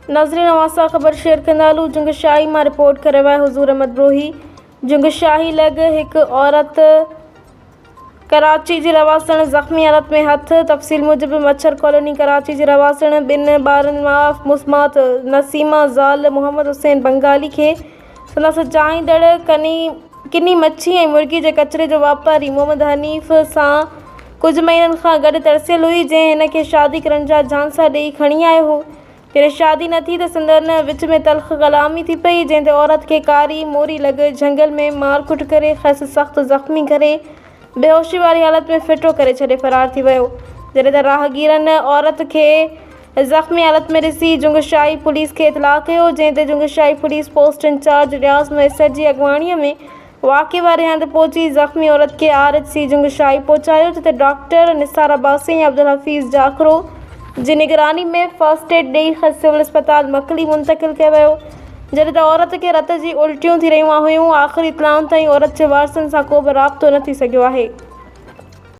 नाज़रीन अवां ख़बर शेयर कंदालू। जुंगशाही में रिपोर्ट करे हुआ हुजूर अहमद ब्रोही। जुंगशाही लग एक औरत कराची जी रवासण ज़ख्मी हालत में हथ। तफ़सील मूजिब मच्छर कॉलोनी कराची जी रवासण बिन ॿारनि मां मुस्मात नसीमा ज़ाल मोहम्मद हुसैन बंगाली के संदसि चाहींदड़ किनी मच्छी ऐं मुर्गी के कचरे जो वापारी मोहम्मद हनीफ़ सां कुछ महीननि खां गॾु तरसियल हुई, जंहिं हिन खे शादी करण जा झांसा ॾेई खणी आयो हो। जॾहिं शादी न थी त संदन विच में तल्ख़ कलामी थी पई, जंहिं ते औरत खे कारी मोरी लॻ झंगल में मारकुट करे खस सख़्त ज़ख्मी करे बेहोशी वारी हालत में फिटो करे छॾे फरार थी वियो। जॾहिं त राहगीरनि औरत खे ज़ख्मी हालत में ॾिसी जुंगशाही पुलिस खे इतलाह कयो, जंहिं ते जुंगशाही पुलिस पोस्ट इंचार्ज रियाज़ मैसर जी अॻवाणीअ में वाक़े वारे हंधि पहुची ज़ख्मी औरत के RHC जुंगशाही पहुचायो, जिते डॉक्टर निसार अब्बासी ऐं अब्दुल हफ़ीज़ जाखरो जी निगरानी में फर्स्ट एड ॾेई सिविल अस्पताल मकली मुंतक़िल कयो वियो। जॾहिं त औरत खे रत जी उल्टियूं थी रहियूं हुयूं। आख़िरी इतलाउनि ताईं औरत जे वारसनि सां को बि राब्तो न थी सघियो आहे।